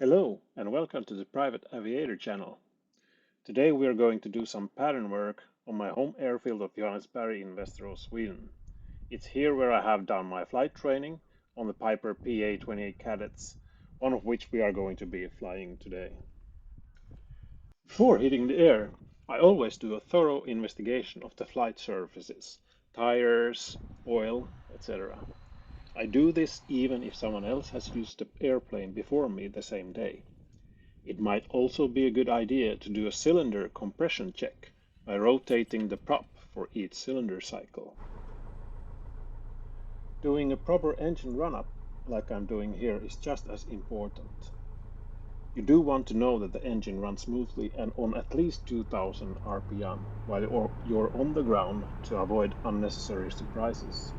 Hello and welcome to the Private Aviator channel. Today we are going to do some pattern work on my home airfield of Johannisberg in Västerås, Sweden. It's here where I have done my flight training on the Piper PA-28 Cadets, one of which we are going to be flying today. Before hitting the air, I always do a thorough investigation of the flight surfaces, tires, oil, etc. I do this even if someone else has used the airplane before me the same day. It might also be a good idea to do a cylinder compression check by rotating the prop for each cylinder cycle. Doing a proper engine run-up, like I'm doing here, is just as important. You do want to know that the engine runs smoothly and on at least 2000 RPM while you're on the ground to avoid unnecessary surprises.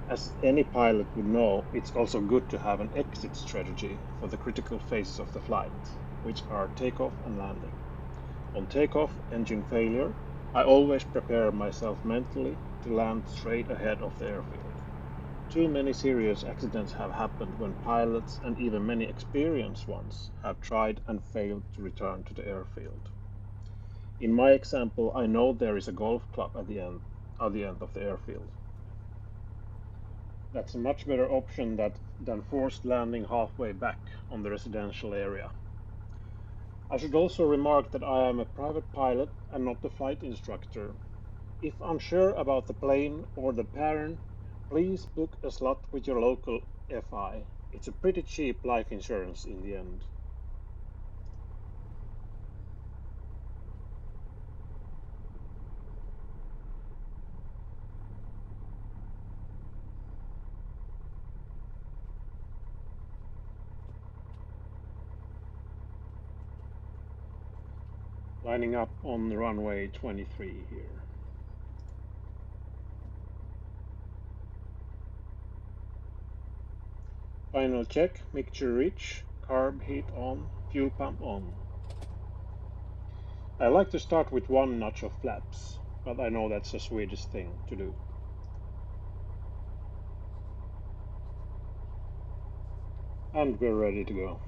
As any pilot would know, it's also good to have an exit strategy for the critical phases of the flight, which are takeoff and landing. On takeoff, engine failure, I always prepare myself mentally to land straight ahead of the airfield. Too many serious accidents have happened when pilots and even many experienced ones have tried and failed to return to the airfield. In my example, I know there is a golf club at the end of the airfield. That's a much better option than forced landing halfway back on the residential area. I should also remark that I am a private pilot and not the flight instructor. If unsure about the plane or the pattern, please book a slot with your local FI. It's a pretty cheap life insurance in the end. Lining up on the runway 23 here. Final check, mixture rich, carb heat on, fuel pump on. I like to start with one notch of flaps, but I know that's a Swedish thing to do. And we're ready to go.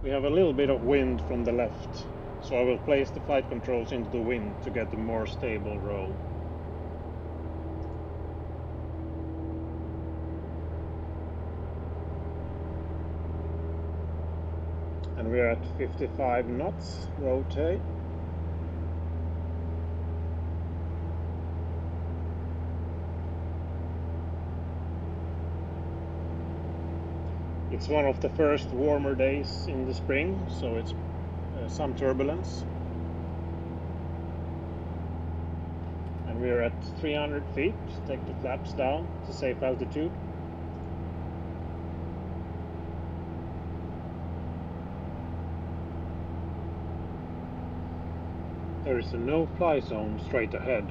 We have a little bit of wind from the left, so I will place the flight controls into the wind to get a more stable roll. And we're at 55 knots, rotate. It's one of the first warmer days in the spring, so it's some turbulence. And we're at 300 feet, take the flaps down to safe altitude. There is a no-fly zone straight ahead,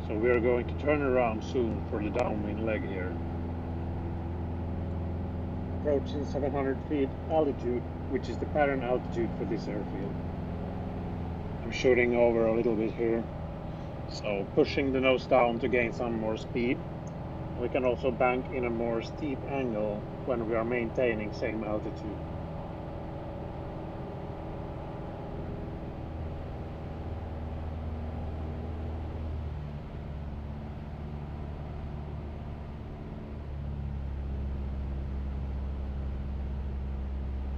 so we are going to turn around soon for the downwind leg here. Approaching 700 feet altitude, which is the pattern altitude for this airfield. I'm shooting over a little bit here, so pushing the nose down to gain some more speed. We can also bank in a more steep angle when we are maintaining same altitude.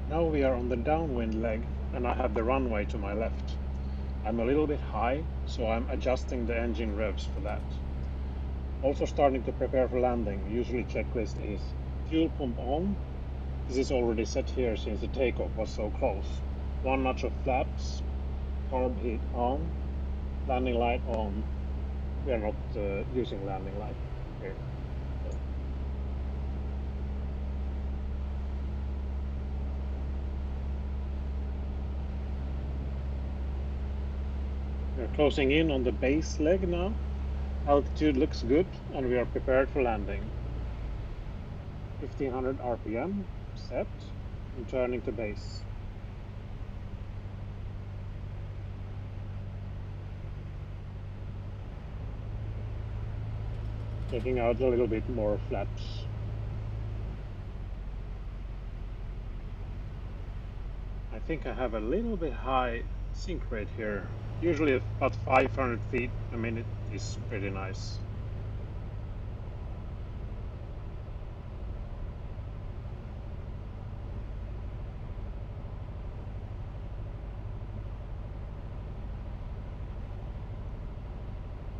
Now we are on the downwind leg and I have the runway to my left. I'm a little bit high, so I'm adjusting the engine revs for that. Also starting to prepare for landing. Usually checklist is fuel pump on. This is already set here since the takeoff was so close. One notch of flaps, carb heat on, landing light on. We are not using landing light here. We're closing in on the base leg now. Altitude looks good and we are prepared for landing. 1500 RPM, set, and turning to base. Taking out a little bit more flaps. I think I have a little bit high sink rate here. Usually about 500 feet a minute is pretty nice.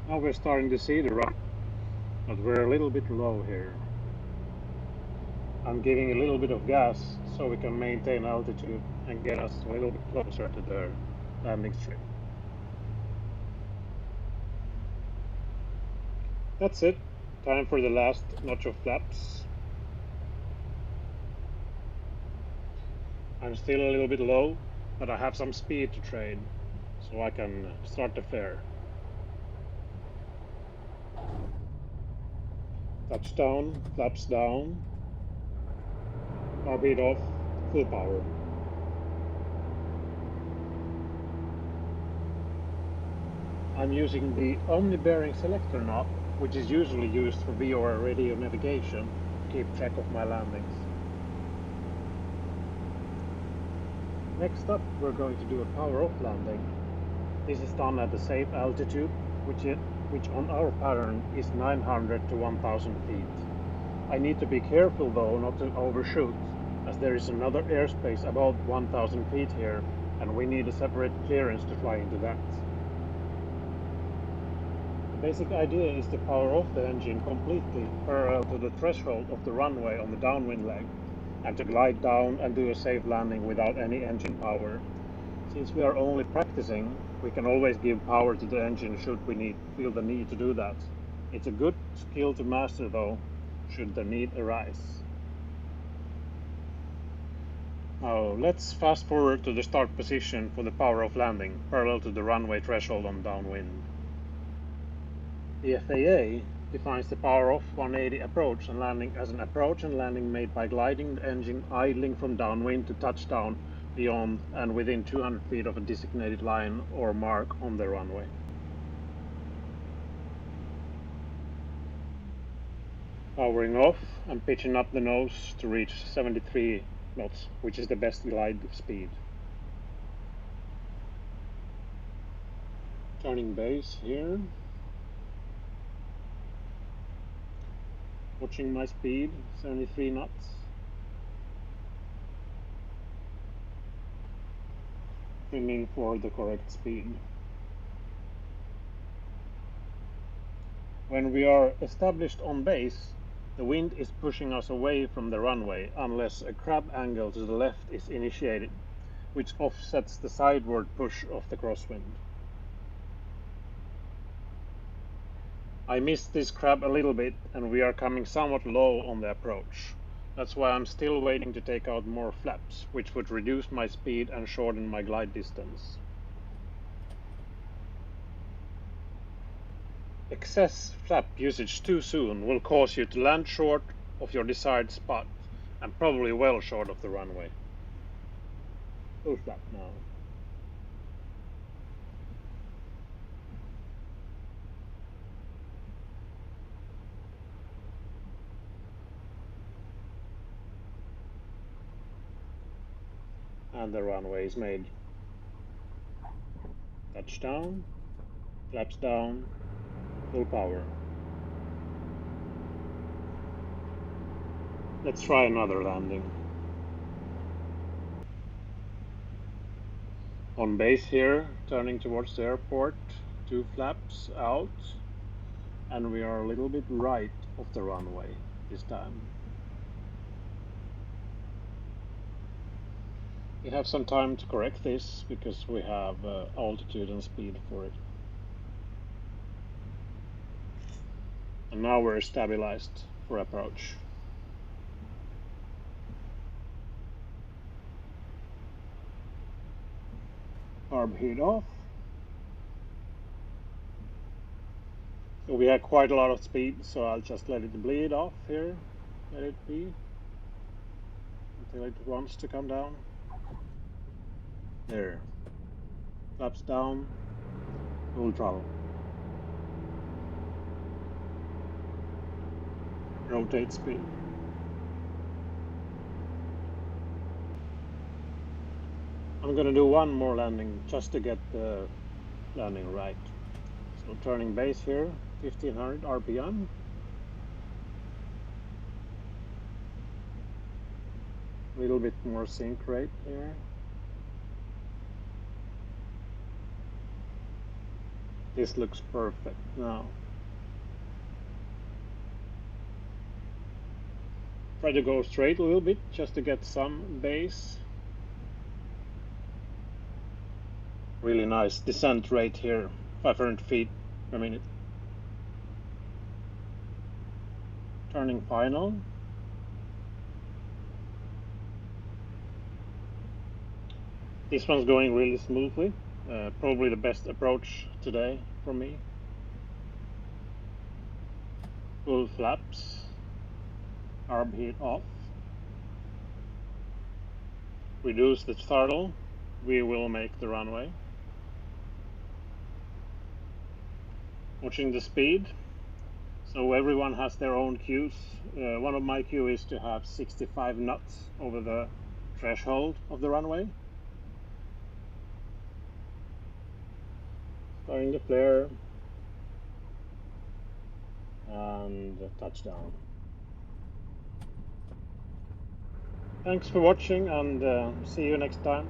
Now we're starting to see the rock, but we're a little bit low here. I'm giving a little bit of gas so we can maintain altitude and get us a little bit closer to the landing strip. That's it. Time for the last notch of flaps. I'm still a little bit low, but I have some speed to trade, so I can start the flare. Touchdown, flaps down, carb off, full power. I'm using the omni-bearing selector knob, which is usually used for VOR radio navigation, to keep track of my landings. Next up, we're going to do a power off landing. This is done at a safe altitude, which on our pattern is 900 to 1000 feet. I need to be careful though not to overshoot, as there is another airspace about 1000 feet here, and we need a separate clearance to fly into that. The basic idea is to power off the engine completely parallel to the threshold of the runway on the downwind leg, and to glide down and do a safe landing without any engine power. Since we are only practicing, we can always give power to the engine should we feel the need to do that. It's a good skill to master though, should the need arise. Now let's fast forward to the start position for the power off landing, parallel to the runway threshold on downwind. The FAA defines the power off 180 approach and landing as an approach and landing made by gliding the engine idling from downwind to touchdown beyond and within 200 feet of a designated line or mark on the runway. Powering off and pitching up the nose to reach 73 knots, which is the best glide speed. Turning base here. Watching my speed, 73 knots. Aiming for the correct speed. When we are established on base, the wind is pushing us away from the runway unless a crab angle to the left is initiated, which offsets the sideward push of the crosswind. I missed this crab a little bit and we are coming somewhat low on the approach. That's why I'm still waiting to take out more flaps, which would reduce my speed and shorten my glide distance. Excess flap usage too soon will cause you to land short of your desired spot and probably well short of the runway. Full flap now. And the runway is made. Touchdown, flaps down, full power. Let's try another landing. On base here, turning towards the airport, 2 flaps out, and we are a little bit right of the runway this time. We have some time to correct this because we have altitude and speed for it. And now we're stabilized for approach. Carb heat off. So we had quite a lot of speed, so I'll just let it bleed off here. Let it be until it wants to come down. There. Flaps down. Full throttle. rotate speed. I'm going to do one more landing just to get the landing right. So turning base here, 1500 RPM. A little bit more sync rate here. This looks perfect now. Try to go straight a little bit just to get some base. Really nice descent rate here, 500 feet per minute. Turning final. This one's going really smoothly. Probably the best approach today for me. Full flaps. Arm heat off. Reduce the throttle. We will make the runway. Watching the speed. So everyone has their own cues. One of my cues is to have 65 knots over the threshold of the runway. Starting the flare. And touchdown. Thanks for watching and see you next time.